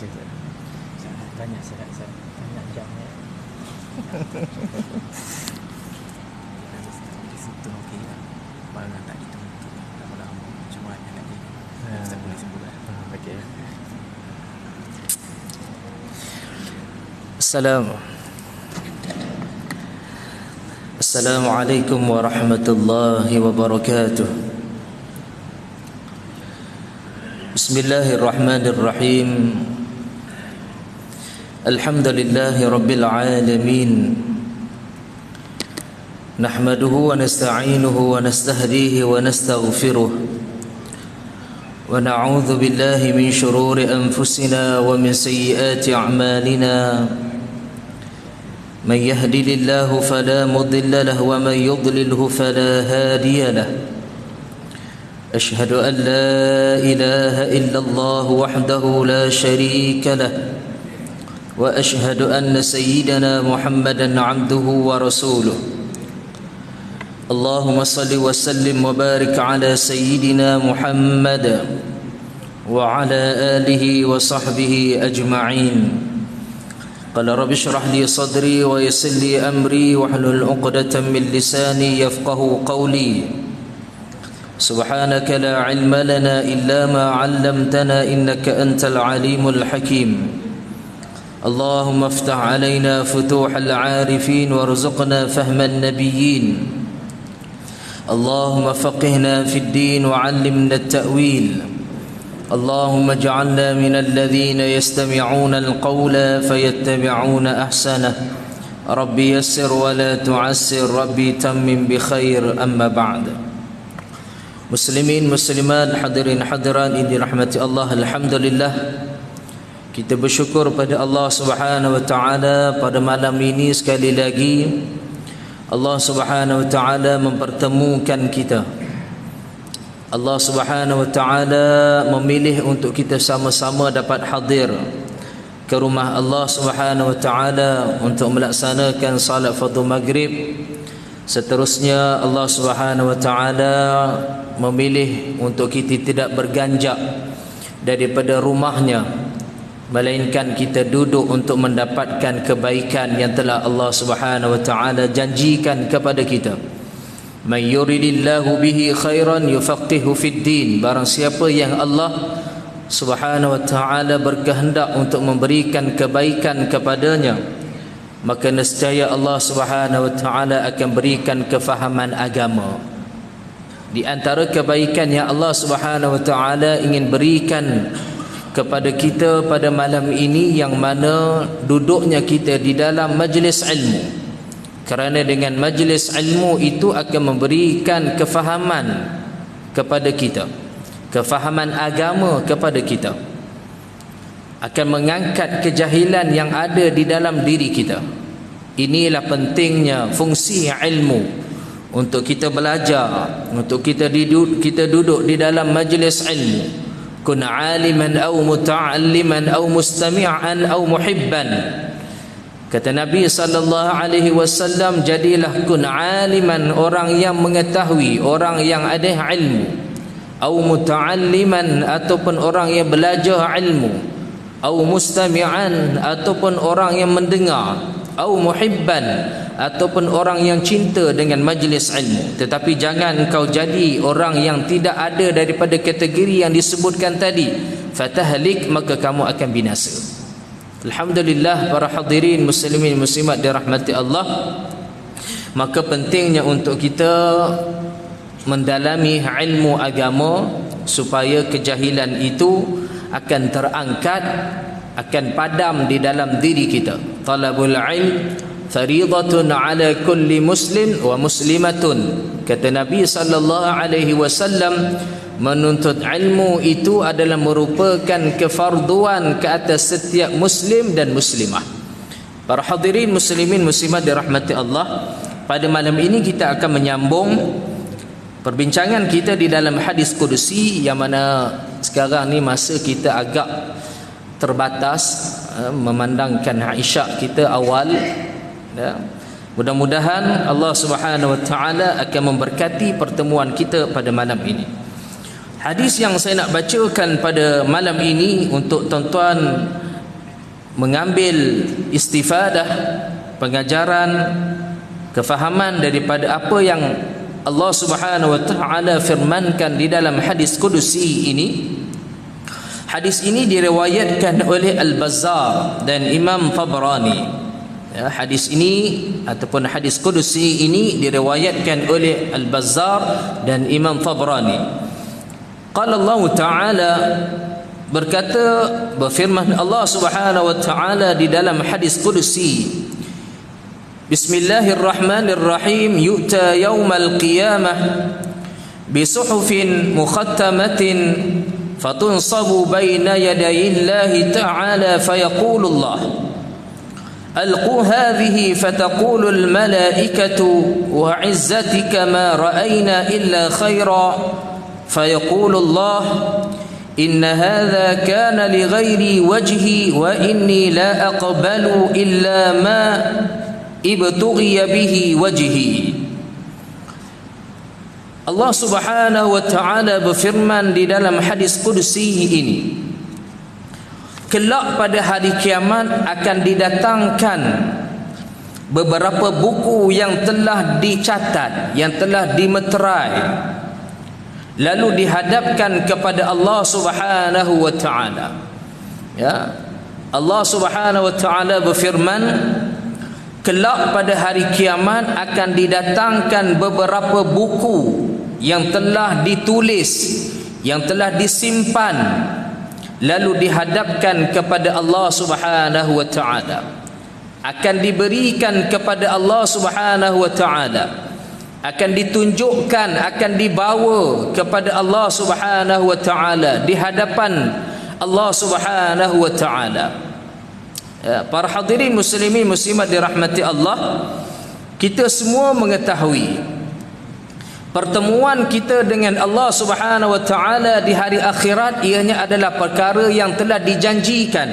kasih. Banyak banyak jamnya. Di situ okey lah. Malah tak dituntut lama-lama. Cuma hanya nak jadi. Ustaz boleh sebutlah. Okey. Assalamualaikum warahmatullahi wabarakatuh. Bismillahirrahmanirrahim. Alhamdulillahi rabbil alamin. Nahmaduhu wa nasta'inuhu wa nastahdihi wa nastaghfiruh. Wa na'udzu billahi min shururi anfusina wa min sayyiati a'malina. من يهدي الله فلا مضل له ومن يضلله فلا هادي له أشهد أن لا إله إلا الله وحده لا شريك له وأشهد أن سيدنا محمدا عبده ورسوله اللهم صل وسلم وبارك على سيدنا محمد وعلى آله وصحبه أجمعين. قال رب اشرح لي صدري ويسر لي أمري واحلل عقدة من لساني يفقه قولي سبحانك لا علم لنا إلا ما علمتنا إنك أنت العليم الحكيم. اللهم افتح علينا فتوح العارفين وارزقنا فهم النبيين. اللهم فقهنا في الدين وعلمنا التأويل. اللهم اجعلنا من الذين يستمعون القول فيتبعون أحسنه. ربي يسر ولا تعسر. ربي تمم بخير. أما بعد. Muslimin muslimat, hadirin hadirat yang dirahmati Allah, alhamdulillah kita bersyukur pada Allah Subhanahu wa taala pada malam ini sekali lagi Allah Subhanahu wa taala mempertemukan kita. Allah Subhanahu wa taala memilih untuk kita sama-sama dapat hadir ke rumah Allah Subhanahu wa taala untuk melaksanakan salat fardu maghrib. Seterusnya Allah Subhanahu wa taala memilih untuk kita tidak berganjak daripada rumahnya, melainkan kita duduk untuk mendapatkan kebaikan yang telah Allah Subhanahu wa taala janjikan kepada kita. Man yuridillahu bihi khairan yufaqihu fid din. Barang siapa yang Allah Subhanahu wa taala berkehendak untuk memberikan kebaikan kepadanya, maka nescaya Allah Subhanahu wa taala akan berikan kefahaman agama. Di antara kebaikan yang Allah Subhanahu wa taala ingin berikan kepada kita pada malam ini, yang mana duduknya kita di dalam majlis ilmu. Kerana dengan majlis ilmu itu akan memberikan kefahaman kepada kita, kefahaman agama kepada kita, akan mengangkat kejahilan yang ada di dalam diri kita. Inilah pentingnya fungsi ilmu, untuk kita belajar, untuk kita duduk di dalam majlis ilmu. Kun aliman aw muta'alliman aw mustami'an aw muhibban. Kata Nabi sallallahu alaihi wasallam, jadilah kun aliman, orang yang mengetahui, orang yang ada ilmu, au muta'alliman, ataupun orang yang belajar ilmu, au mustami'an, ataupun orang yang mendengar, au muhibban, ataupun orang yang cinta dengan majlis ilmu. Tetapi jangan kau jadi orang yang tidak ada daripada kategori yang disebutkan tadi, fatahlik, maka kamu akan binasa. Alhamdulillah, para hadirin muslimin muslimat dirahmati Allah, maka pentingnya untuk kita mendalami ilmu agama supaya kejahilan itu akan terangkat, akan padam di dalam diri kita. Talabul ilm fariidatun ala kulli muslim wa muslimatun. Kata Nabi sallallahu alaihi wasallam, menuntut ilmu itu adalah merupakan kefarduan ke atas setiap muslim dan muslimah. Para hadirin muslimin muslimat dirahmati Allah, pada malam ini kita akan menyambung perbincangan kita di dalam hadis kudusi, yang mana sekarang ni masa kita agak terbatas memandangkan isyak kita awal, ya. Mudah-mudahan Allah Subhanahu wa taala akan memberkati pertemuan kita pada malam ini. Hadis yang saya nak bacakan pada malam ini untuk tuan-tuan mengambil istifadah, pengajaran, kefahaman daripada apa yang Allah Subhanahu wa taala firmankan di dalam hadis qudusi ini. Hadis ini diriwayatkan oleh Al-Bazzar dan Imam Tabrani. Ya, hadis ini ataupun hadis qudusi ini diriwayatkan oleh Al-Bazzar dan Imam Tabrani. Qala Allah Ta'ala, berkata, berfirman Allah Subhanahu wa taala di dalam hadis qudusi, Bismillahirrahmanirrahim, yu'ta yaumal qiyamah bisuhufin mukhattamatin fatunsabu baina yadayillahi ta'ala fayaqulu Allah alqu hadhihi fataqulu almalaikatu wa 'izzatika ma ra'ayna illa khaira fayaqulu Allah inna hadha kana li ghairi wajhi wa inni la aqbalu illa ma ibtughiya bihi wajhi. Allah Subhanahu wa taala berfirman di dalam hadis qudusi ini, kelak pada hari kiamat akan didatangkan beberapa buku yang telah dicatat, yang telah dimeterai, lalu dihadapkan kepada Allah Subhanahu wa taala. Ya, Allah Subhanahu wa taala berfirman, kelak pada hari kiamat akan didatangkan beberapa buku yang telah ditulis, yang telah disimpan, lalu dihadapkan kepada Allah Subhanahu wa taala. Akan diberikan kepada Allah Subhanahu wa taala, akan ditunjukkan, akan dibawa kepada Allah Subhanahu wa taala, di hadapan Allah Subhanahu wa taala. Ya, para hadirin muslimin muslimat dirahmati Allah, kita semua mengetahui pertemuan kita dengan Allah Subhanahu wa taala di hari akhirat ianya adalah perkara yang telah dijanjikan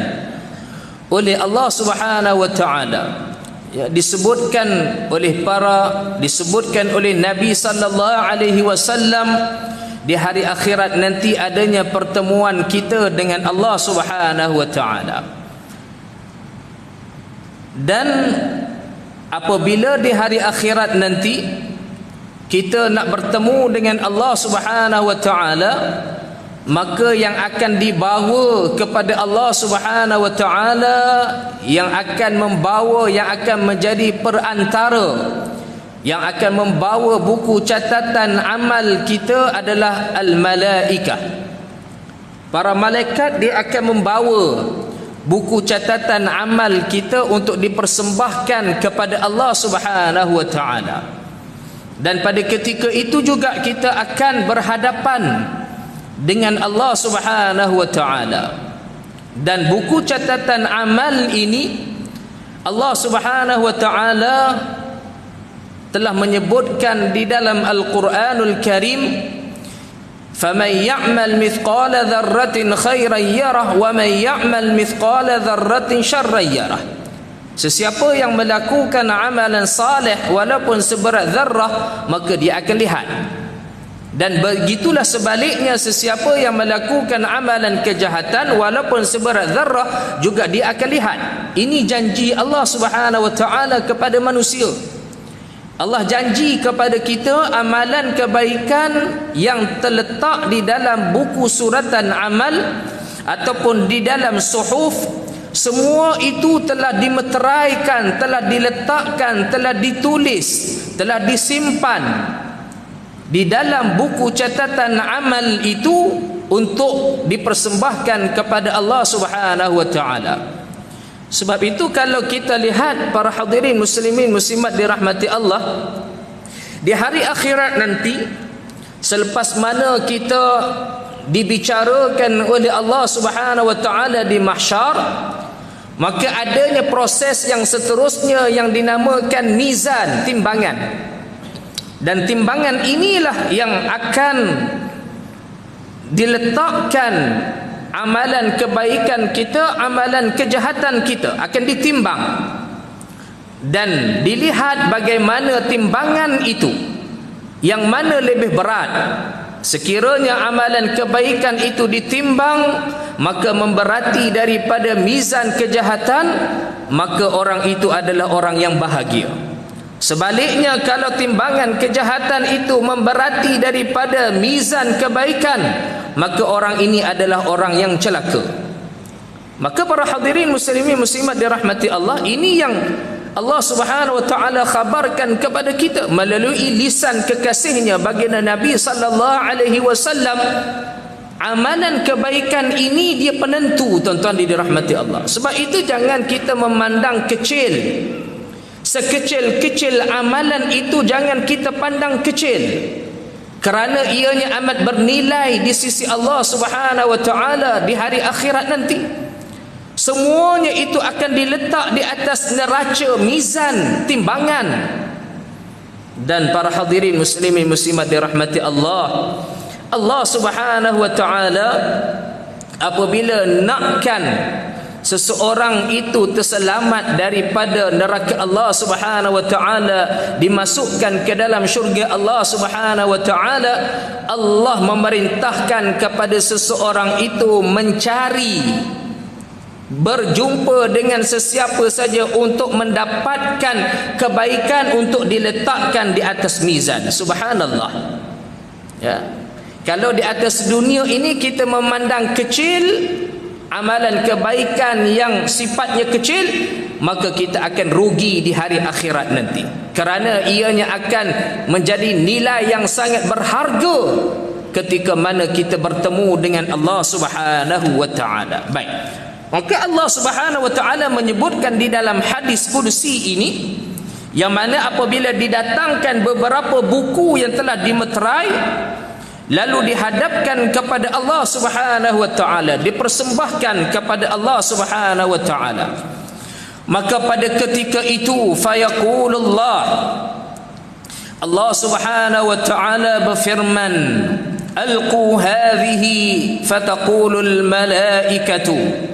oleh Allah Subhanahu wa taala. Ya, disebutkan oleh Nabi sallallahu alaihi wasallam, di hari akhirat nanti adanya pertemuan kita dengan Allah Subhanahu wa taala. Dan apabila di hari akhirat nanti kita nak bertemu dengan Allah Subhanahu wa taala, maka yang akan dibawa kepada Allah Subhanahu wa taala, yang akan membawa, yang akan menjadi perantara, yang akan membawa buku catatan amal kita adalah al-malaikah. Para malaikat dia akan membawa buku catatan amal kita untuk dipersembahkan kepada Allah Subhanahu wa taala. Dan pada ketika itu juga kita akan berhadapan dengan Allah Subhanahu wa taala. Dan buku catatan amal ini Allah Subhanahu wa taala telah menyebutkan di dalam Al-Quranul Karim, فَمَنْ يَعْمَلْ مِثْقَالَ ذَرَّةٍ خَيْرًا يَرَهُ وَمَنْ يَعْمَلْ مِثْقَالَ ذَرَّةٍ شَرًّا يَرَهُ. Sesiapa yang melakukan amalan saleh walaupun seberat zarrah, maka dia akan lihat. Dan begitulah sebaliknya, sesiapa yang melakukan amalan kejahatan walaupun seberat zarrah juga dia akan lihat. Ini janji Allah Subhanahu wa taala kepada manusia. Allah janji kepada kita amalan kebaikan yang terletak di dalam buku suratan amal ataupun di dalam suhuf, semua itu telah dimeteraikan, telah diletakkan, telah ditulis, telah disimpan di dalam buku catatan amal itu untuk dipersembahkan kepada Allah Subhanahu wa taala. Sebab itu kalau kita lihat para hadirin muslimin muslimat dirahmati Allah, di hari akhirat nanti, selepas mana kita dibicarakan oleh Allah Subhanahu wa taala di mahsyar, maka adanya proses yang seterusnya yang dinamakan mizan, timbangan. Dan timbangan inilah yang akan diletakkan amalan kebaikan kita, amalan kejahatan kita akan ditimbang dan dilihat bagaimana timbangan itu, yang mana lebih berat, sekiranya amalan kebaikan itu ditimbang, maka memberati daripada mizan kejahatan, maka orang itu adalah orang yang bahagia. Sebaliknya, kalau timbangan kejahatan itu memberati daripada mizan kebaikan, maka orang ini adalah orang yang celaka. Maka para hadirin muslimin muslimat dirahmati Allah, ini yang Allah Subhanahu wa taala khabarkan kepada kita melalui lisan kekasihnya baginda Nabi sallallahu alaihi wasallam. Amalan kebaikan ini dia penentu, tuan-tuan dirahmati Allah. Sebab itu jangan kita memandang kecil. Sekecil-kecil amalan itu jangan kita pandang kecil, kerana ianya amat bernilai di sisi Allah Subhanahu wa taala di hari akhirat nanti. Semuanya itu akan diletak di atas neraca mizan timbangan. Dan para hadirin muslimin muslimat dirahmati Allah, Allah Subhanahu wa taala apabila nakkan seseorang itu terselamat daripada neraka Allah Subhanahu wa taala, dimasukkan ke dalam syurga Allah Subhanahu wa taala, Allah memerintahkan kepada seseorang itu mencari, berjumpa dengan sesiapa saja untuk mendapatkan kebaikan untuk diletakkan di atas mizan. Subhanallah. Ya. Kalau di atas dunia ini kita memandang kecil amalan kebaikan yang sifatnya kecil, maka kita akan rugi di hari akhirat nanti, kerana ianya akan menjadi nilai yang sangat berharga ketika mana kita bertemu dengan Allah Subhanahu wa taala. Baik. Maka Allah Subhanahu wa taala menyebutkan di dalam hadis qudsi ini, yang mana apabila didatangkan beberapa buku yang telah dimeterai, lalu dihadapkan kepada Allah Subhanahu wa taala, dipersembahkan kepada Allah Subhanahu wa taala, maka pada ketika itu fayaqulullah, Allah Subhanahu wa taala berfirman, alqu hadhihi fataqulul malaikatu.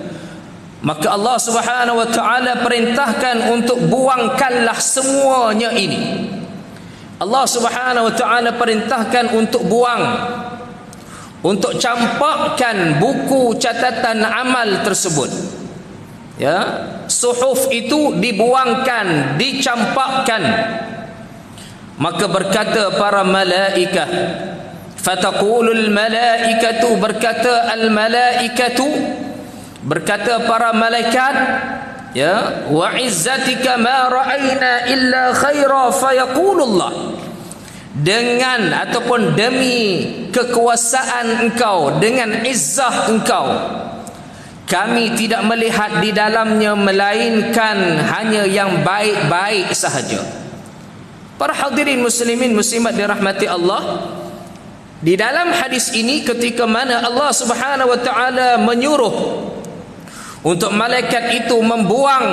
Maka Allah Subhanahu wa taala perintahkan untuk buangkanlah semuanya ini. Allah Subhanahu wa taala perintahkan untuk buang, untuk campakkan buku catatan amal tersebut. Ya, suhuf itu dibuangkan, dicampakkan. Maka berkata para malaikat, fataqulul malaikatu, berkata al malaikatu, berkata para malaikat, ya, wa izzatika ma ra'ayna illa khaira, fayaqulullah, dengan ataupun demi kekuasaan engkau, dengan izzah engkau, kami tidak melihat di dalamnya melainkan hanya yang baik-baik sahaja. Para hadirin muslimin muslimat dirahmati Allah, di dalam hadis ini ketika mana Allah Subhanahu wa taala menyuruh untuk malaikat itu membuang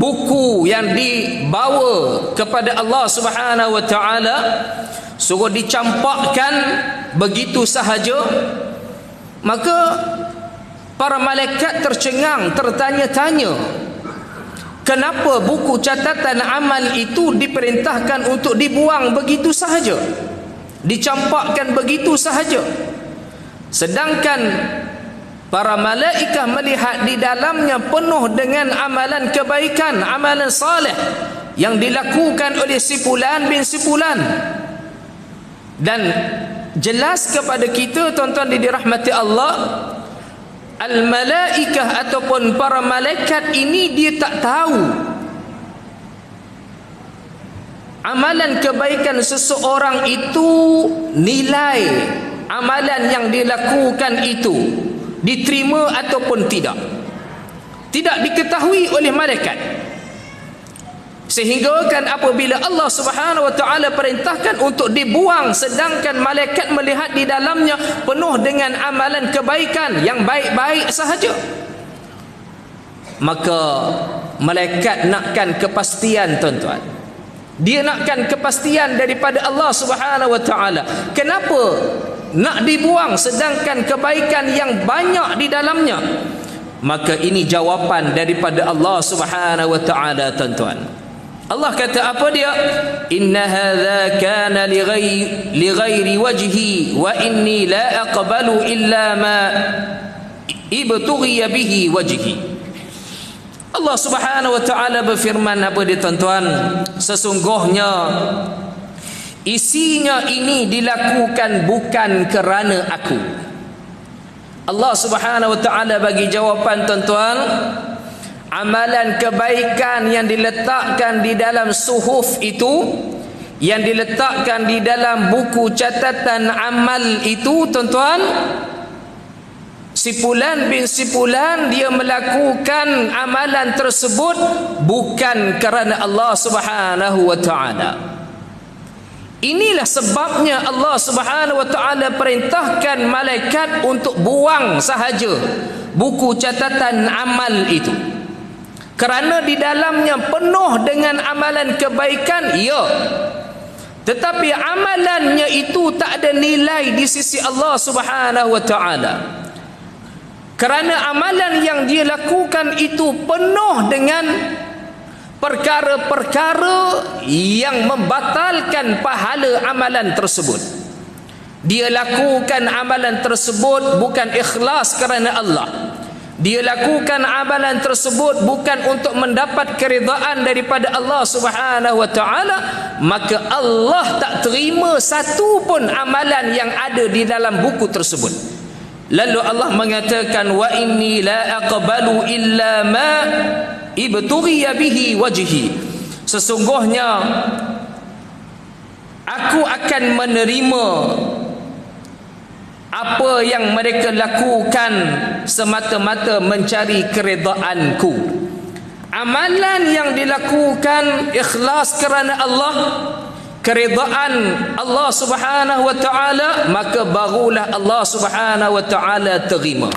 buku yang dibawa kepada Allah Subhanahu wa taala, suruh dicampakkan begitu sahaja, maka para malaikat tercengang, tertanya-tanya, kenapa buku catatan amal itu diperintahkan untuk dibuang begitu sahaja, dicampakkan begitu sahaja, sedangkan para malaikat melihat di dalamnya penuh dengan amalan kebaikan, amalan saleh yang dilakukan oleh si fulan bin si fulan. Dan jelas kepada kita, tuan-tuan dirahmati Allah, al-malaikah ataupun para malaikat ini dia tak tahu amalan kebaikan seseorang itu, nilai amalan yang dilakukan itu diterima ataupun tidak. Tidak diketahui oleh malaikat. Sehingga kan apabila Allah Subhanahu wa taala perintahkan untuk dibuang, sedangkan malaikat melihat di dalamnya penuh dengan amalan kebaikan yang baik-baik sahaja, maka malaikat nakkan kepastian, tuan-tuan. Dia nakkan kepastian daripada Allah Subhanahu wa taala. Kenapa nak dibuang sedangkan kebaikan yang banyak di dalamnya? Maka ini jawapan daripada Allah Subhanahu wa taala, tuan-tuan. Allah kata apa dia? Inna hadza kana li ghairi wajhi wa inni la aqbalu illa ma ibtughiya bihi wajhi. Allah Subhanahu wa taala berfirman apa dia tuan-tuan? Sesungguhnya isinya ini dilakukan bukan kerana aku. Allah Subhanahu wa taala bagi jawapan tuan-tuan, amalan kebaikan yang diletakkan di dalam suhuf itu, yang diletakkan di dalam buku catatan amal itu tuan-tuan, si fulan bin si fulan dia melakukan amalan tersebut bukan kerana Allah Subhanahu wa taala. Inilah sebabnya Allah Subhanahu wa taala perintahkan malaikat untuk buang sahaja buku catatan amal itu. Kerana di dalamnya penuh dengan amalan kebaikan, ya. Tetapi amalannya itu tak ada nilai di sisi Allah Subhanahu wa taala. Kerana amalan yang dia lakukan itu penuh dengan perkara-perkara yang membatalkan pahala amalan tersebut. Dia lakukan amalan tersebut bukan ikhlas kerana Allah. Dia lakukan amalan tersebut bukan untuk mendapat keridaan daripada Allah Subhanahu wa taala, maka Allah tak terima satu pun amalan yang ada di dalam buku tersebut. Lalu Allah mengatakan, wa inni la aqbalu illa ma ibtughiya bihi wajhi. Sesungguhnya aku akan menerima apa yang mereka lakukan semata-mata mencari keredaanku. Amalan yang dilakukan ikhlas kerana Allah, keredaan Allah Subhanahu wa taala, maka barulah Allah Subhanahu wa taala terima.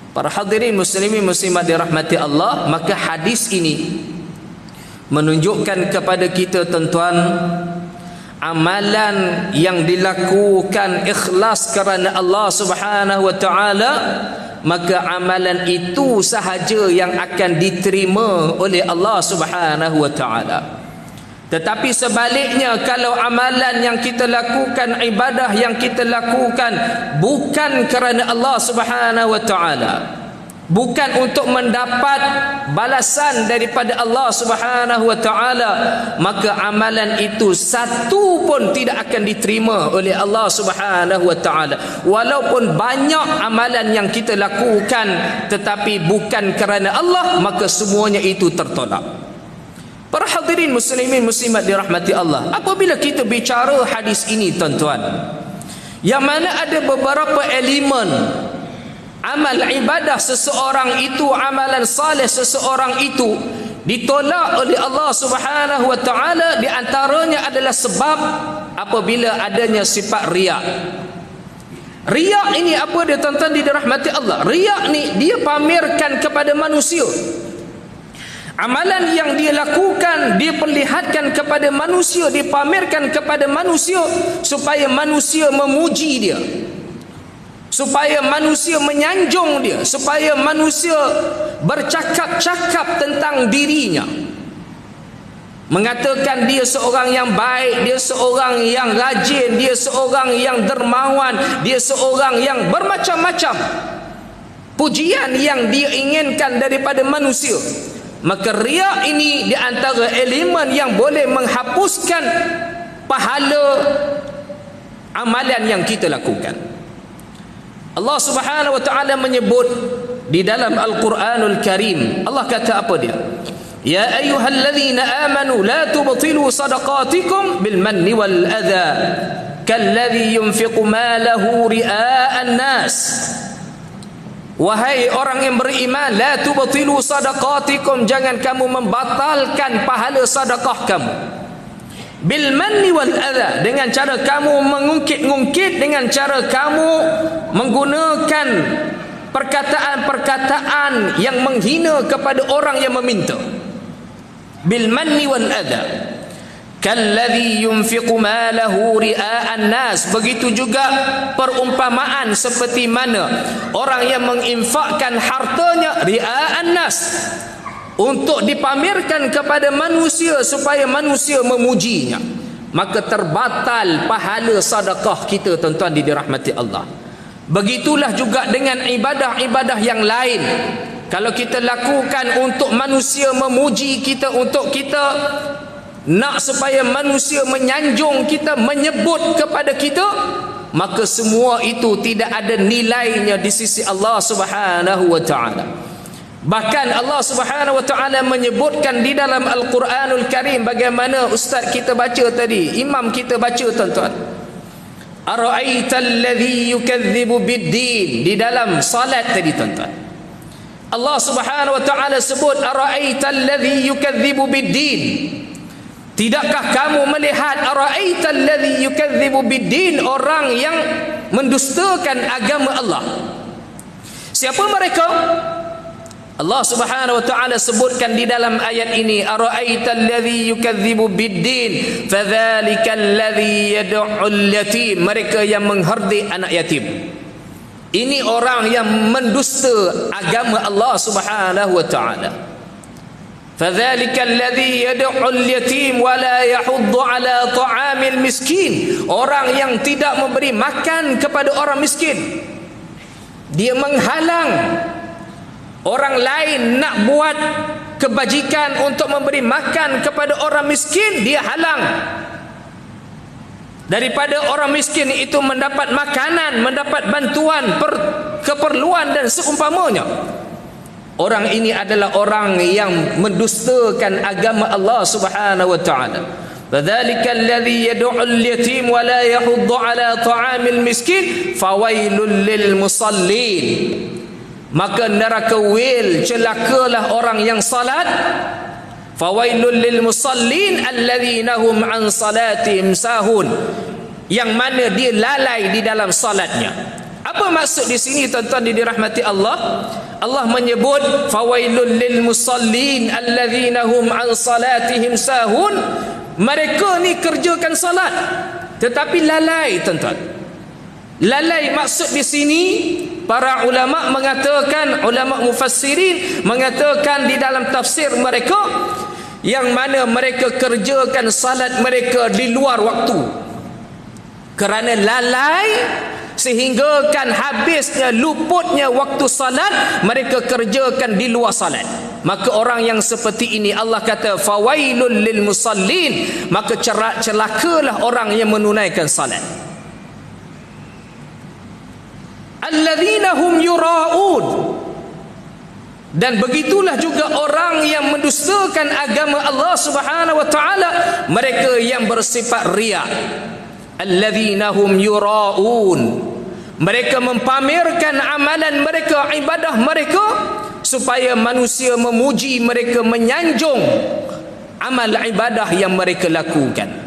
Para hadirin muslimin muslimat dirahmati Allah, maka hadis ini menunjukkan kepada kita tuan-tuan, amalan yang dilakukan ikhlas kerana Allah Subhanahu wa taala, maka amalan itu sahaja yang akan diterima oleh Allah Subhanahu wa taala. Tetapi sebaliknya, kalau amalan yang kita lakukan, ibadah yang kita lakukan bukan kerana Allah Subhanahu wa taala, bukan untuk mendapat balasan daripada Allah Subhanahu wa taala, maka amalan itu satu pun tidak akan diterima oleh Allah Subhanahu wa taala. Walaupun banyak amalan yang kita lakukan tetapi bukan kerana Allah, maka semuanya itu tertolak. Para hadirin muslimin muslimat dirahmati Allah, apabila kita bicara hadis ini tuan-tuan, yang mana ada beberapa elemen amal ibadah seseorang itu, amalan saleh seseorang itu ditolak oleh Allah Subhanahu wa taala, di antaranya adalah sebab apabila adanya sifat riak. Riak ini apa dia tuan-tuan dirahmati Allah? Riak ni dia pamerkan kepada manusia. Amalan yang dia lakukan, dia perlihatkan kepada manusia, dia pamerkan kepada manusia supaya manusia memuji dia, supaya manusia menyanjung dia, supaya manusia bercakap-cakap tentang dirinya, mengatakan dia seorang yang baik, dia seorang yang rajin, dia seorang yang dermawan, dia seorang yang bermacam-macam pujian yang dia inginkan daripada manusia. Maka riak ini di antara elemen yang boleh menghapuskan pahala amalan yang kita lakukan. Allah Subhanahu wa taala menyebut di dalam Al-Quranul Karim, Allah kata apa dia? Ya ayyuhalladzina amanu la tubtilu sadaqatikum bil manni wal adha kalladzi yunfiqu malahu ria'an nas. Wahai orang yang beriman, la tubtilu sadaqatikum, jangan kamu membatalkan pahala sedekah kamu. Bil manni wal adha, dengan cara kamu mengungkit-ungkit, dengan cara kamu menggunakan perkataan-perkataan yang menghina kepada orang yang meminta. Bil manni wal adha kalladzi yunfiqu malahu ria'an nas. Begitu juga perumpamaan seperti mana orang yang menginfakkan hartanya ria'an nas, untuk dipamerkan kepada manusia supaya manusia memujinya, maka terbatal pahala sedekah kita tuan-tuan dirahmati Allah. Begitulah juga dengan ibadah-ibadah yang lain. Kalau kita lakukan untuk manusia memuji kita, untuk kita nak supaya manusia menyanjung kita, menyebut kepada kita, maka semua itu tidak ada nilainya di sisi Allah Subhanahu wa taala. Bahkan Allah Subhanahu wa taala menyebutkan di dalam Al-Quranul Karim, bagaimana ustaz kita baca tadi, imam kita baca tuan-tuan, ara'aital ladzi yukadzibu bid-din, di dalam salat tadi tuan-tuan, Allah Subhanahu wa taala sebut ara'aital ladzi yukadzibu bid-din. Tidakkah kamu melihat ara'aital ladzi yukadzibu bid-din, orang yang mendustakan agama Allah? Siapa mereka? Allah Subhanahu wa taala sebutkan di dalam ayat ini, ara'aital ladzi yukadzibu bid-din fadzalikal ladzi yad'ul yatim, mereka yang menghardik anak yatim. Ini orang yang mendusta agama Allah Subhanahu wa taala. Fadzalikal ladzi yad'ul yatim wa la yahuddu ala ta'amil miskin, orang yang tidak memberi makan kepada orang miskin. Dia menghalang orang lain nak buat kebajikan untuk memberi makan kepada orang miskin, dia halang daripada orang miskin itu mendapat makanan, mendapat bantuan keperluan dan seumpamanya. Orang ini adalah orang yang mendustakan agama Allah Subhanahu wa taala. Fadzalikal ladzi yad'ul yatim wa la yahuddu ala ta'amil miskin fawailul lil musallin. Maka neraka wil, celakalah orang yang salat. Fawailul lil musallin alladzina hum an salatihim sahun, yang mana dia lalai di dalam salatnya. Apa maksud di sini tuan-tuan dirahmati Allah? Allah menyebut fawailul lil musallin alladzina hum an salatihim sahun, mereka ni kerjakan salat tetapi lalai tuan-tuan. Lalai maksud di sini, para ulama mengatakan, ulama mufassirin mengatakan di dalam tafsir mereka, yang mana mereka kerjakan salat mereka di luar waktu. Kerana lalai sehingga kan habisnya, luputnya waktu salat, mereka kerjakan di luar salat. Maka orang yang seperti ini Allah kata fawailul lil musallin, maka celakalah orang yang menunaikan salat. Alladzina hum yura'un, dan begitulah juga orang yang mendustakan agama Allah Subhanahu wa taala, mereka yang bersifat riya. Alladzina hum yura'un, mereka mempamerkan amalan mereka, ibadah mereka, supaya manusia memuji mereka, menyanjung amal ibadah yang mereka lakukan.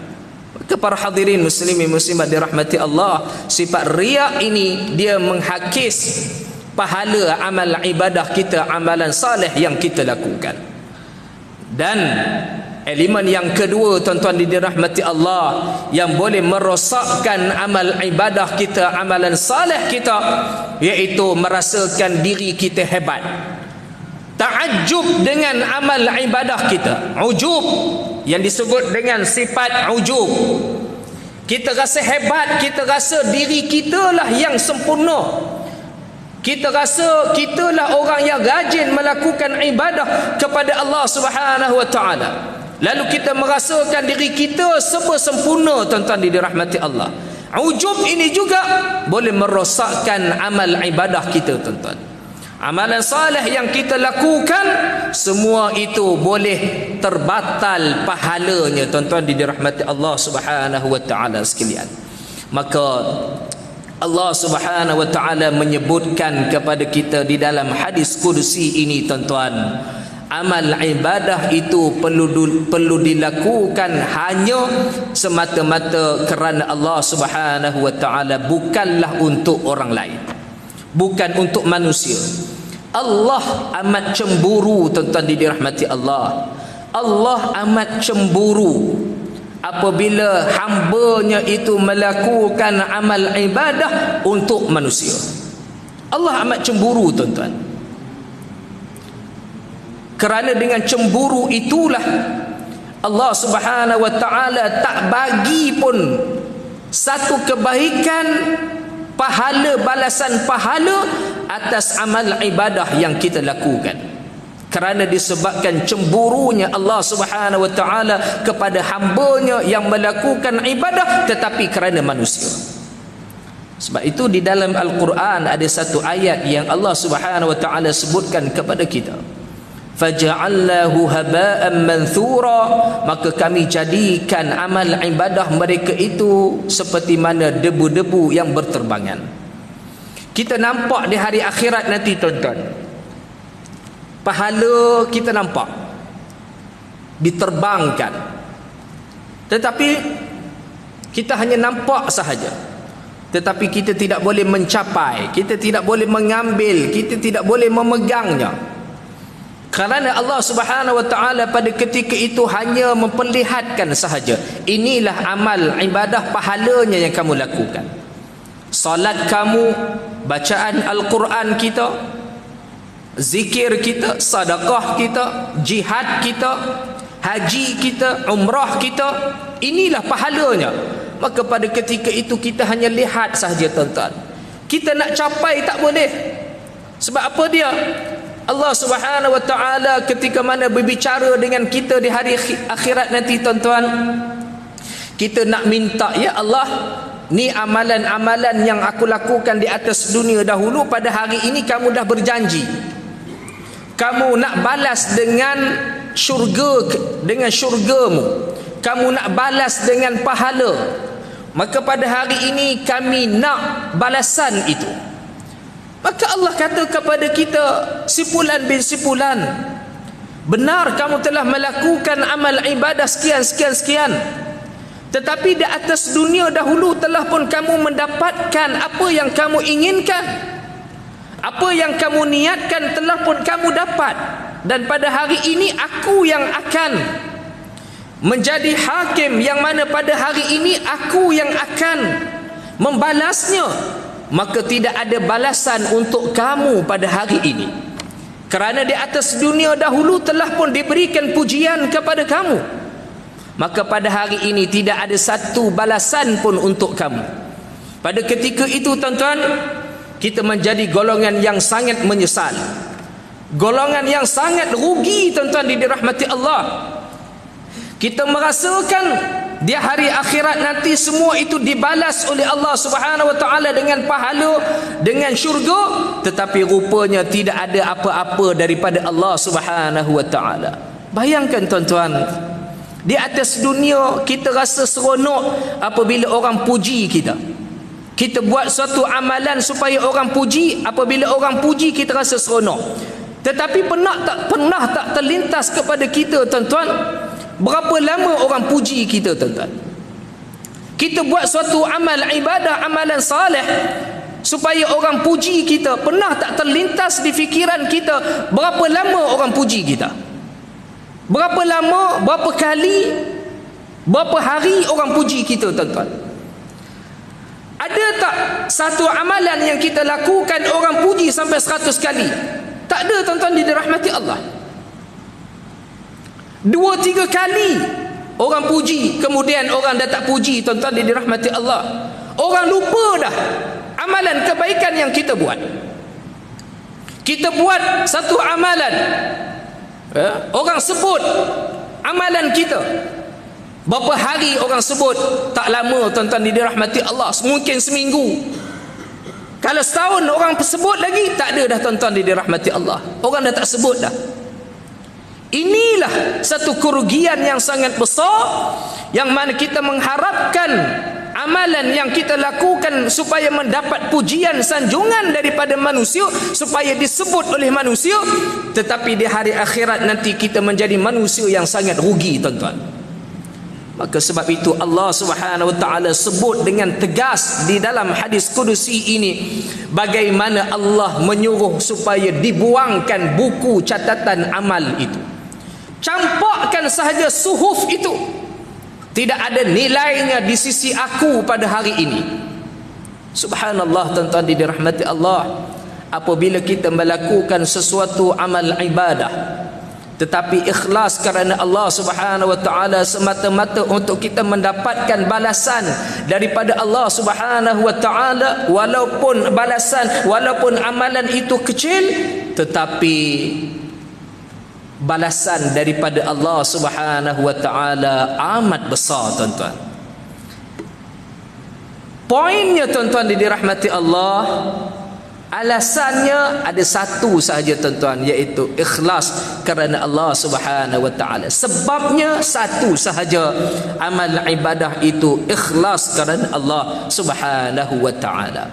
Para hadirin muslimin muslimat dirahmati Allah, sifat riya ini dia menghakis pahala amal ibadah kita, amalan saleh yang kita lakukan. Dan elemen yang kedua tuan-tuan dirahmati Allah, yang boleh merosakkan amal ibadah kita, amalan saleh kita, iaitu merasakan diri kita hebat, ta'ajjub dengan amal ibadah kita. Ujub yang disebut dengan sifat ujub. Kita rasa hebat, kita rasa diri kita lah yang sempurna, kita rasa kita lah orang yang rajin melakukan ibadah kepada Allah Subhanahu wa taala. Lalu kita merasakan diri kita serba sempurna tuan-tuan dirahmati Allah. Ujub ini juga boleh merosakkan amal ibadah kita tuan-tuan. Amalan saleh yang kita lakukan, semua itu boleh terbatal pahalanya tuan-tuan dirahmati Allah Subhanahu wa taala sekalian. Maka Allah Subhanahu wa taala menyebutkan kepada kita di dalam hadis kudusi ini tuan-tuan, amal ibadah itu perlu dilakukan hanya semata-mata kerana Allah Subhanahu wa taala, bukanlah untuk orang lain, bukan untuk manusia. Allah amat cemburu tuan-tuan dirahmati Allah. Allah amat cemburu apabila hambanya itu melakukan amal ibadah untuk manusia. Allah amat cemburu tuan-tuan. Kerana dengan cemburu itulah Allah Subhanahu wa taala tak bagi pun satu kebaikan, pahala, balasan pahala atas amal ibadah yang kita lakukan. Kerana disebabkan cemburunya Allah Subhanahu wa taala kepada hamba-Nya yang melakukan ibadah tetapi kerana manusia. Sebab itu di dalam Al-Quran ada satu ayat yang Allah Subhanahu wa taala sebutkan kepada kita, faja'allahu haba'an manthura, maka kami jadikan amal ibadah mereka itu seperti mana debu-debu yang berterbangan. Kita nampak di hari akhirat nanti tuan-tuan, pahala kita nampak diterbangkan, tetapi kita hanya nampak sahaja, tetapi kita tidak boleh mencapai, kita tidak boleh mengambil, kita tidak boleh memegangnya. Kerana Allah Subhanahu wa taala pada ketika itu hanya memperlihatkan sahaja, inilah amal ibadah pahalanya yang kamu lakukan. Salat kamu, bacaan Al-Quran kita, zikir kita, sedekah kita, jihad kita, haji kita, umrah kita, inilah pahalanya. Maka pada ketika itu kita hanya lihat sahaja tuan-tuan. Kita nak capai tak boleh. Sebab apa dia? Allah Subhanahu wa taala ketika mana berbicara dengan kita di hari akhirat nanti tuan-tuan, kita nak minta, ya Allah, ni amalan-amalan yang aku lakukan di atas dunia dahulu, pada hari ini kamu dah berjanji kamu nak balas dengan syurga, dengan syurgamu, kamu nak balas dengan pahala. Maka pada hari ini kami nak balasan itu. Maka Allah kata kepada kita, si fulan bin si fulan, benar kamu telah melakukan amal ibadah sekian, tetapi di atas dunia dahulu telah pun kamu mendapatkan apa yang kamu inginkan, apa yang kamu niatkan telah pun kamu dapat. Dan pada hari ini aku yang akan menjadi hakim, yang mana pada hari ini aku yang akan membalasnya. Maka tidak ada balasan untuk kamu pada hari ini, kerana di atas dunia dahulu telah pun diberikan pujian kepada kamu. Maka pada hari ini tidak ada satu balasan pun untuk kamu. Pada ketika itu tuan-tuan, kita menjadi golongan yang sangat menyesal, golongan yang sangat rugi tuan-tuan dirahmati Allah. Kita merasakan di hari akhirat nanti semua itu dibalas oleh Allah Subhanahu wa taala dengan pahala, dengan syurga, tetapi rupanya tidak ada apa-apa daripada Allah Subhanahu wa taala. Bayangkan tuan-tuan, di atas dunia kita rasa seronok apabila orang puji kita. Kita buat suatu amalan supaya orang puji, apabila orang puji kita rasa seronok. Tetapi pernah tak terlintas kepada kita tuan-tuan, berapa lama orang puji kita tuan-tuan? Kita buat suatu amal ibadah, amalan saleh supaya orang puji kita, pernah tak terlintas di fikiran kita berapa lama orang puji kita? Berapa lama, berapa kali, berapa hari orang puji kita tuan-tuan? Ada tak satu amalan yang kita lakukan orang puji sampai 100 kali? Tak ada tuan-tuan dirahmati Allah. 2-3 kali orang puji, kemudian orang dah tak puji tuan-tuan dirahmati Allah. Orang lupa dah amalan kebaikan yang kita buat. Kita buat satu amalan, orang sebut amalan kita, berapa hari orang sebut? Tak lama tuan-tuan dirahmati Allah, mungkin seminggu. Kalau setahun orang sebut lagi, tak ada dah tuan-tuan dirahmati Allah, orang dah tak sebut dah. Inilah satu kerugian yang sangat besar, yang mana kita mengharapkan amalan yang kita lakukan supaya mendapat pujian sanjungan daripada manusia, supaya disebut oleh manusia, tetapi di hari akhirat nanti kita menjadi manusia yang sangat rugi tuan-tuan. Maka sebab itu Allah Subhanahu wa taala sebut dengan tegas di dalam hadis kudusi ini, bagaimana Allah menyuruh supaya dibuangkan buku catatan amal itu. Campakkan sahaja suhuf itu, tidak ada nilainya di sisi aku pada hari ini. Subhanallah tuan-tuan dirahmati Allah, apabila kita melakukan sesuatu amal ibadah, tetapi ikhlas kerana Allah Subhanahu wa taala semata-mata untuk kita mendapatkan balasan daripada Allah Subhanahu wa taala, walaupun amalan itu kecil, tetapi balasan daripada Allah Subhanahu wa taala amat besar, tuan-tuan. Poinnya, tuan-tuan dirahmati Allah, alasannya ada satu sahaja, tuan-tuan, iaitu ikhlas kerana Allah Subhanahu wa taala. Sebabnya satu sahaja, amal ibadah itu ikhlas kerana Allah Subhanahu wa taala.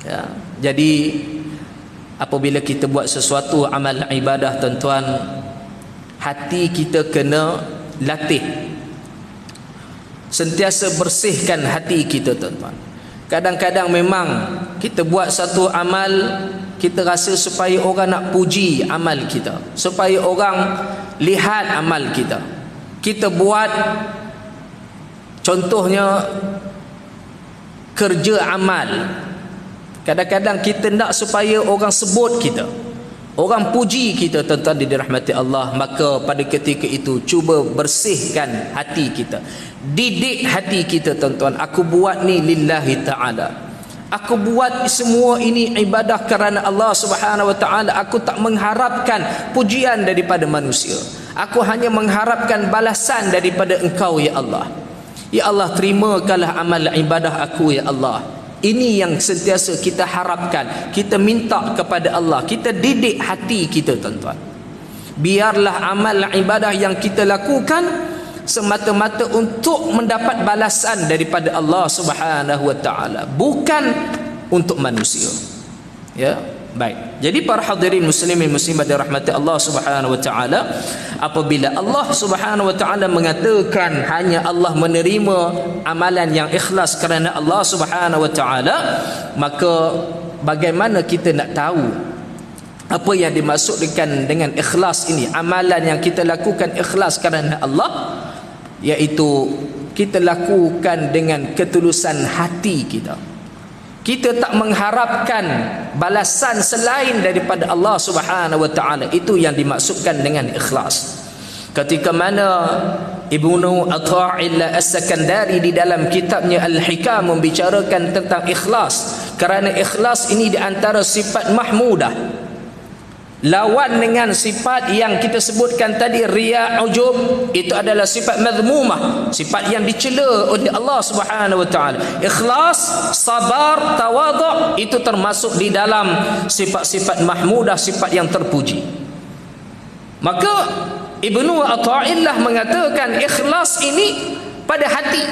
Ya, jadi apabila kita buat sesuatu amal ibadah, tuan-tuan, hati kita kena latih, sentiasa bersihkan hati kita, tuan-tuan. Kadang-kadang memang kita buat satu amal, kita rasa supaya orang nak puji amal kita, supaya orang lihat amal kita. Kita buat contohnya kerja amal, kadang-kadang kita nak supaya orang sebut kita, orang puji kita, tuan-tuan dirahmati Allah. Maka pada ketika itu cuba bersihkan hati kita, didik hati kita, tuan-tuan. Aku buat ni lillahi ta'ala, aku buat semua ini ibadah kerana Allah Subhanahu wa ta'ala. Aku tak mengharapkan pujian daripada manusia, aku hanya mengharapkan balasan daripada Engkau, ya Allah. Ya Allah, terimakanlah amal ibadah aku, ya Allah. Ini yang sentiasa kita harapkan, kita minta kepada Allah. Kita didik hati kita, tuan-tuan. Biarlah amal ibadah yang kita lakukan semata-mata untuk mendapat balasan daripada Allah Subhanahu wa taala, bukan untuk manusia. Ya, baik. Jadi para hadirin muslimin muslimat dirahmati Allah Subhanahu wa taala, apabila Allah Subhanahu wa taala mengatakan hanya Allah menerima amalan yang ikhlas kerana Allah Subhanahu wa taala, maka bagaimana kita nak tahu apa yang dimaksudkan dengan ikhlas ini? Amalan yang kita lakukan ikhlas kerana Allah, iaitu kita lakukan dengan ketulusan hati kita. Kita tak mengharapkan balasan selain daripada Allah Subhanahu wa taala. Itu yang dimaksudkan dengan ikhlas. Ketika mana Ibnu Atha'illah As-Sakandari di dalam kitabnya Al-Hikam membicarakan tentang ikhlas, kerana ikhlas ini di antara sifat mahmudah, lawan dengan sifat yang kita sebutkan tadi, riya, ujub, itu adalah sifat madhmumah, sifat yang dicela oleh Allah Subhanahu wa taala. Ikhlas, sabar, tawadhu, itu termasuk di dalam sifat-sifat mahmudah, sifat yang terpuji. Maka Ibnu Atha'illah mengatakan ikhlas ini pada hati.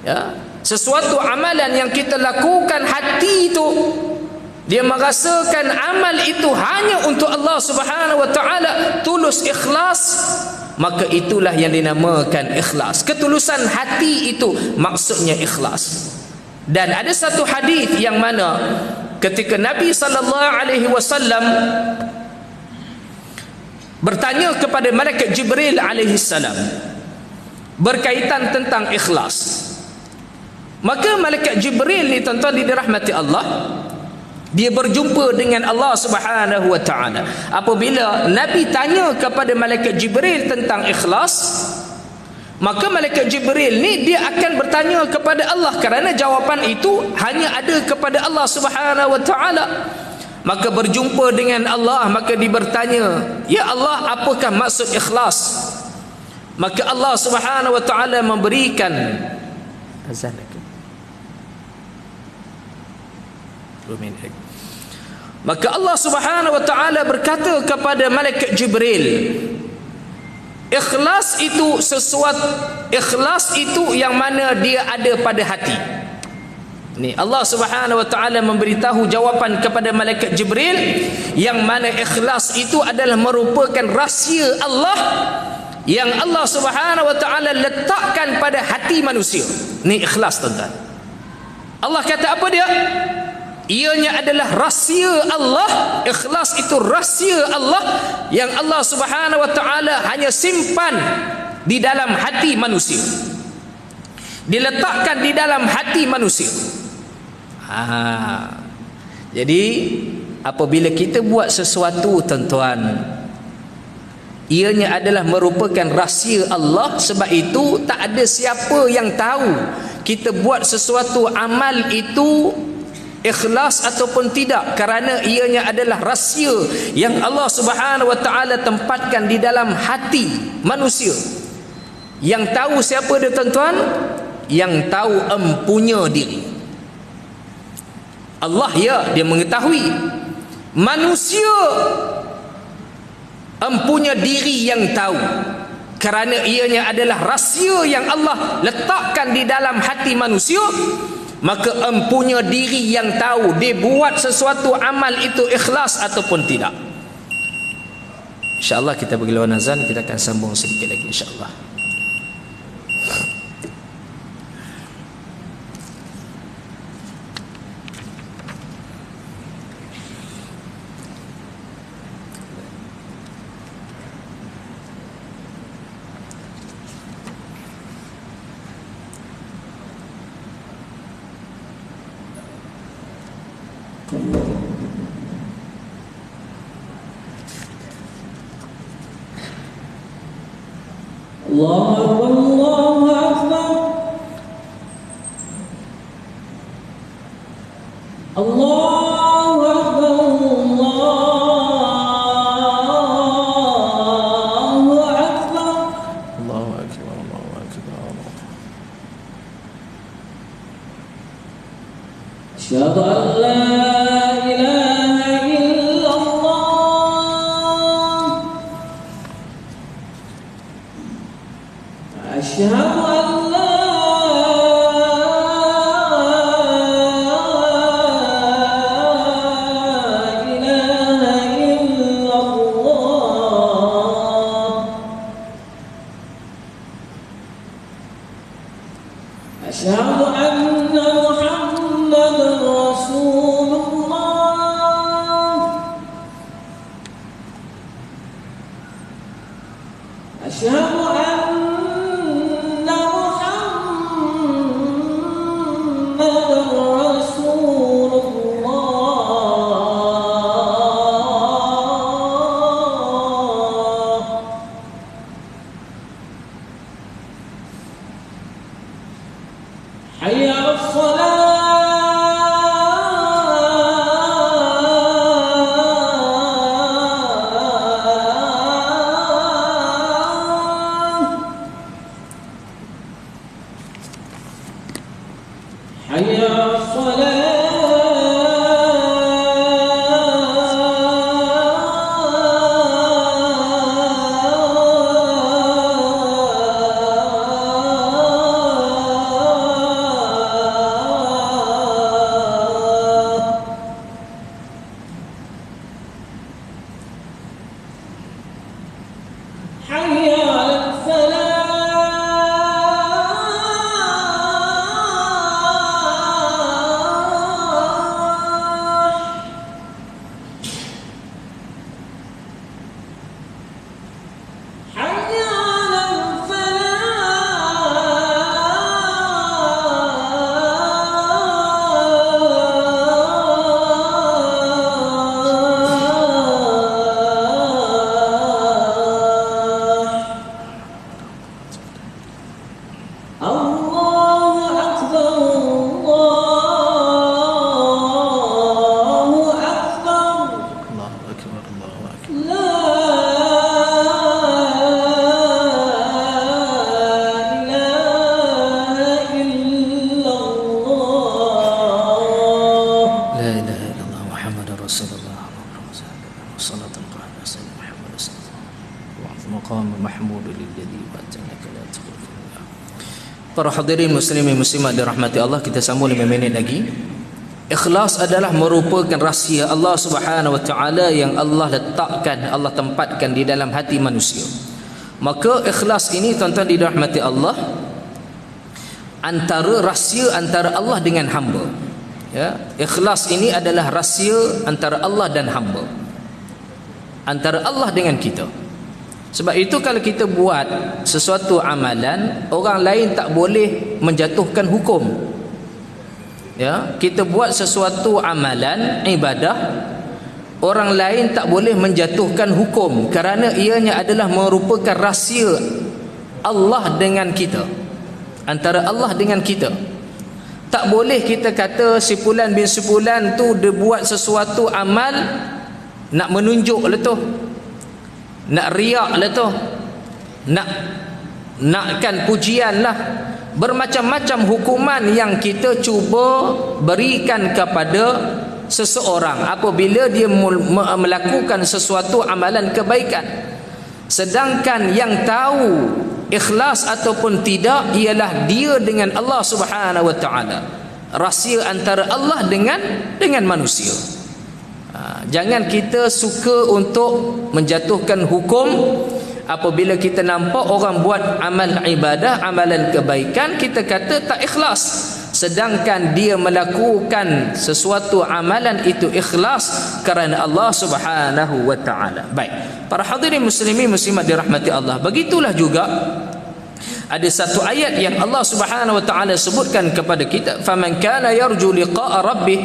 Ya, sesuatu amalan yang kita lakukan, hati itu dia merasakan amal itu hanya untuk Allah Subhanahu wa taala, tulus ikhlas, maka itulah yang dinamakan ikhlas. Ketulusan hati itu maksudnya ikhlas. Dan ada satu hadis yang mana ketika Nabi sallallahu alaihi wasallam bertanya kepada malaikat Jibril alaihi salam berkaitan tentang ikhlas, maka malaikat Jibril ni, tuan-tuan dirahmati Allah, dia berjumpa dengan Allah Subhanahu wa taala. Apabila Nabi tanya kepada malaikat Jibril tentang ikhlas, maka malaikat Jibril ni dia akan bertanya kepada Allah, kerana jawapan itu hanya ada kepada Allah Subhanahu wa taala. Maka berjumpa dengan Allah, maka dia bertanya, ya Allah, apakah maksud ikhlas? Maka Allah Subhanahu wa taala memberikan azan. Maka Allah Subhanahu wa taala berkata kepada malaikat Jibril, ikhlas itu sesuatu, ikhlas itu yang mana dia ada pada hati. Ni Allah Subhanahu wa taala memberitahu jawapan kepada malaikat Jibril, yang mana ikhlas itu adalah merupakan rahsia Allah yang Allah Subhanahu wa taala letakkan pada hati manusia. Ni ikhlas, tuan-tuan. Allah kata apa dia? Ianya adalah rahsia Allah. Ikhlas itu rahsia Allah yang Allah Subhanahu wa taala hanya simpan di dalam hati manusia, diletakkan di dalam hati manusia. Jadi apabila kita buat sesuatu, tuan-tuan, Ianya adalah merupakan rahsia Allah. Sebab itu tak ada siapa yang tahu kita buat sesuatu amal itu ikhlas ataupun tidak, kerana ianya adalah rahsia yang Allah Subhanahu wa taala tempatkan di dalam hati manusia. Yang tahu siapa dia tuan-tuan? Yang tahu empunya diri. Allah ya, dia mengetahui. Manusia empunya diri yang tahu, kerana ianya adalah rahsia yang Allah letakkan di dalam hati manusia. Maka empunya diri yang tahu dia buat sesuatu amal itu ikhlas ataupun tidak. InsyaAllah kita bagi lawan azan, kita akan sambung sedikit lagi insyaAllah. Allahu Akbar, Allahu Akbar, Allahu Akbar, Allahu akbar, Allahu akbar. Asyhadu an la ilaha illallah, asyhadu an la ilaha illallah, asyhadu anna Muhammadan Rasulullah, asyhadu anna Muhammadan Rasulullah. Hayya 'alas salat, hayya 'alas salat, hayya 'alas falah, hayya 'alal falah. Allahu Akbar, Allahu Akbar, Allahu akbar, Allahu akbar. la ilaha illallah. La ilaha illallah Muhammadar Rasulullah. Salatul qa'ala sayyidina Muhammad sallallahu alaihi maqam mahmud lilladzi batannaka la tukhlifu. Para hadirin muslimin muslimat dirahmati Allah, kita sambung 5 minit lagi. Ikhlas adalah merupakan rahsia Allah Subhanahu wa taala yang Allah letakkan, Allah tempatkan di dalam hati manusia. Maka ikhlas ini tuan-tuan dirahmati Allah, antara rahsia antara Allah dengan hamba. Ya, ikhlas ini adalah rahsia antara Allah dan hamba, antara Allah dengan kita. Sebab itu kalau kita buat sesuatu amalan, orang lain tak boleh menjatuhkan hukum. Ya, kita buat sesuatu amalan ibadah, orang lain tak boleh menjatuhkan hukum kerana ianya adalah merupakan rahsia Allah dengan kita, antara Allah dengan kita. Tak boleh kita kata si fulan bin si fulan tu dia buat sesuatu amal nak menunjuk lah tu, nak riak lah tu, nakkan pujian lah. Bermacam-macam hukuman yang kita cuba berikan kepada seseorang apabila dia melakukan sesuatu amalan kebaikan, sedangkan yang tahu ikhlas ataupun tidak ialah dia dengan Allah Subhanahu wa taala. Rahsia antara Allah dengan manusia. Jangan kita suka untuk menjatuhkan hukum apabila kita nampak orang buat amal ibadah, amalan kebaikan, kita kata tak ikhlas, sedangkan dia melakukan sesuatu amalan itu ikhlas kerana Allah Subhanahu wa taala. Baik, para hadirin muslimin muslimat dirahmati Allah, begitulah juga ada satu ayat yang Allah Subhanahu wa taala sebutkan kepada kita, faman kana yarju liqa'a rabbih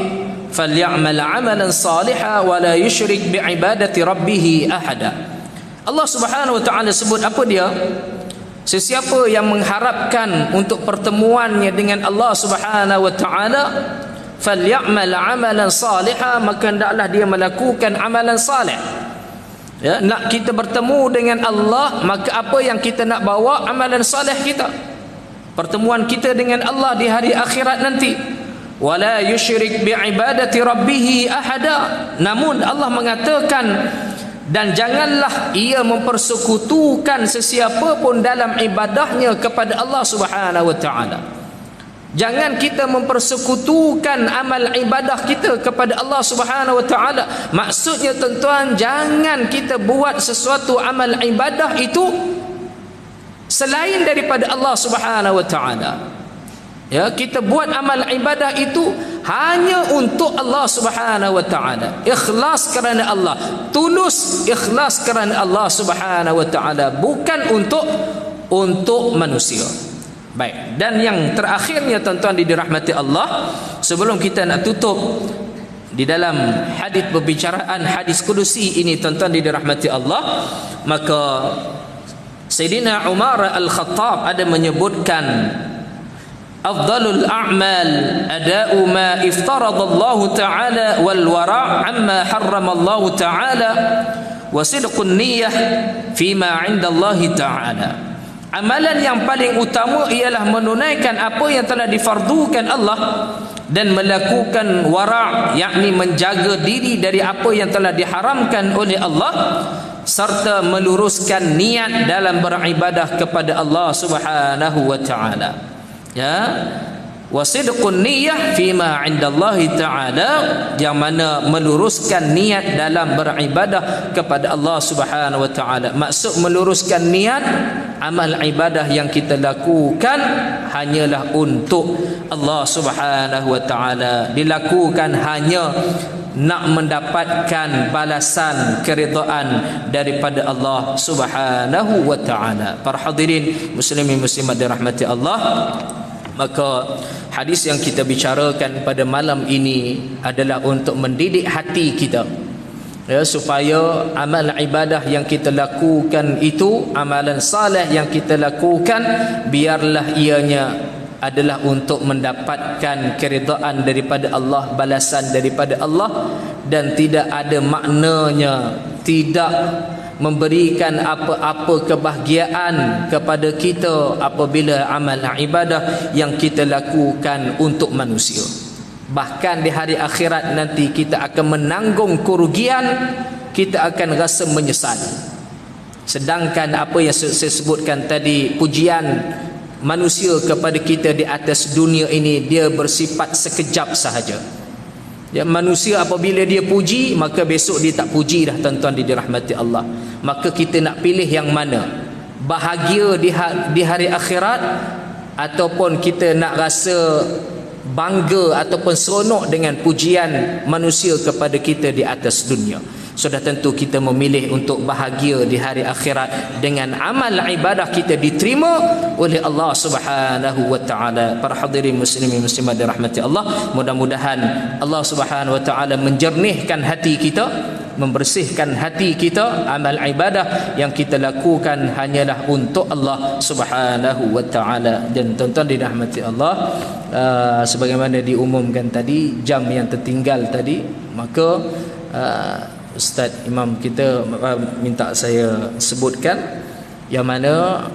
falyamal 'amalan salihan wa la yusyrik bi'ibadati rabbih ahada. Allah Subhanahu wa taala sebut apa dia? Sesiapa yang mengharapkan untuk pertemuannya dengan Allah Subhanahu wa taala, falyamal 'amalan salihan, maka hendaklah dia melakukan amalan salih. Ya, nak kita bertemu dengan Allah, maka apa yang kita nak bawa? Amalan salih kita. Pertemuan kita dengan Allah di hari akhirat nanti. Wala yusyrik bi'ibadati rabbih ahada. Namun Allah mengatakan, dan janganlah ia mempersekutukan sesiapa pun dalam ibadahnya kepada Allah Subhanahu wa taala. Jangan kita mempersekutukan amal ibadah kita kepada Allah Subhanahu wa taala. Maksudnya tuan-tuan, jangan kita buat sesuatu amal ibadah itu selain daripada Allah Subhanahu wa taala. Ya, kita buat amal ibadah itu hanya untuk Allah Subhanahu wa taala. Ikhlas kerana Allah, tulus ikhlas kerana Allah Subhanahu wa taala, bukan untuk manusia. Baik, dan yang terakhirnya tuan-tuan dirahmati Allah, sebelum kita nak tutup di dalam hadis pembicaraan hadis kudusi ini tuan-tuan dirahmati Allah, maka Sayyidina Umar Al-Khattab ada menyebutkan, afdalul a'mal ada'u ma iftarada Allah Ta'ala wal wara' amma harrama Allah Ta'ala wa sidqun niyyah fima 'inda Allah Ta'ala. Amalan yang paling utama ialah menunaikan apa yang telah difardukan Allah dan melakukan wara', yakni menjaga diri dari apa yang telah diharamkan oleh Allah, serta meluruskan niat dalam beribadah kepada Allah Subhanahu wa taala. Ya, wasidqun niyyah fima 'indallahi ta'ala, yang mana meluruskan niat dalam beribadah kepada Allah Subhanahu wa taala. Maksud meluruskan niat, amal ibadah yang kita lakukan hanyalah untuk Allah Subhanahu wa taala, dilakukan hanya nak mendapatkan balasan keridaan daripada Allah Subhanahu wa taala. Para hadirin muslimin muslimat dirahmati Allah, maka hadis yang kita bicarakan pada malam ini adalah untuk mendidik hati kita, ya, supaya amal ibadah yang kita lakukan itu, amalan saleh yang kita lakukan, biarlah ianya adalah untuk mendapatkan keridaan daripada Allah, balasan daripada Allah, dan tidak ada maknanya, tidak memberikan apa-apa kebahagiaan kepada kita apabila amal ibadah yang kita lakukan untuk manusia. Bahkan di hari akhirat nanti kita akan menanggung kerugian, kita akan rasa menyesal. Sedangkan apa yang saya sebutkan tadi, pujian manusia kepada kita di atas dunia ini, dia bersifat sekejap sahaja. Ya, manusia apabila dia puji, maka besok dia tak puji dah tuan-tuan dirahmati Allah. Maka kita nak pilih yang mana? Bahagia di hari akhirat, ataupun kita nak rasa bangga ataupun seronok dengan pujian manusia kepada kita di atas dunia? Sudah tentu kita memilih untuk bahagia di hari akhirat dengan amal ibadah kita diterima oleh Allah Subhanahu wa taala. Para hadirin muslimin muslimat dirahmati Allah, mudah-mudahan Allah Subhanahu wa taala menjernihkan hati kita membersihkan hati kita, amal ibadah yang kita lakukan hanyalah untuk Allah Subhanahu wa taala. Dan tuan-tuan dirahmati Allah, sebagaimana diumumkan tadi, jam yang tertinggal tadi, maka Ustaz Imam kita minta saya sebutkan yang mana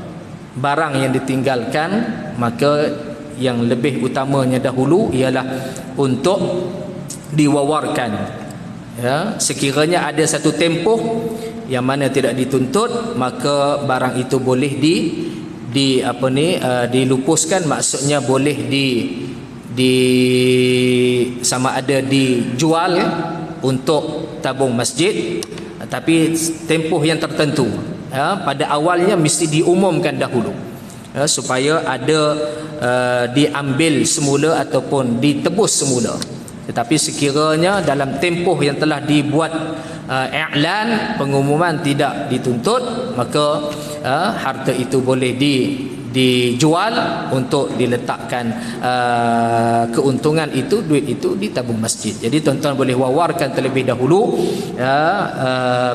barang yang ditinggalkan, maka yang lebih utamanya dahulu ialah untuk diwawarkan. Ya, sekiranya ada satu tempoh yang mana tidak dituntut, maka barang itu boleh dilupuskan, maksudnya boleh sama ada dijual untuk tabung masjid, tapi tempoh yang tertentu. Ya, pada awalnya mesti diumumkan dahulu, ya, supaya ada diambil semula ataupun ditebus semula. Tetapi sekiranya dalam tempoh yang telah dibuat i'lan, pengumuman tidak dituntut, maka harta itu boleh dijual untuk diletakkan keuntungan itu, duit itu di tabung masjid. Jadi tuan-tuan boleh wawarkan terlebih dahulu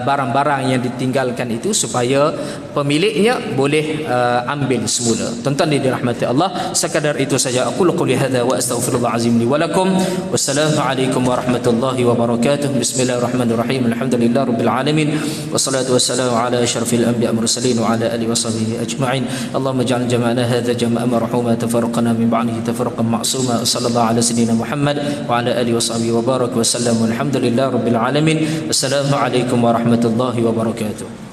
barang-barang yang ditinggalkan itu supaya pemiliknya boleh ambil semula. Tuan-tuan dirahmati Allah, sekadar itu saja. Aku qouli hadza wa astaghfirullah azim li wa lakum. Wassalamualaikum warahmatullahi wabarakatuh. Bismillahirrahmanirrahim. Alhamdulillahirabbil alamin. Wassalatu wassalamu ala asyrafil anbiya mursalin wa ala alihi washabihi ajma'in. Allahumma ja'al جمعنا هذا جمعا مرحوما تفرقنا من بعده تفرقا معصوما صلى الله على سيدنا محمد وعلى اله وصحبه وبارك وسلم والحمد لله رب العالمين. السلام عليكم ورحمة الله وبركاته.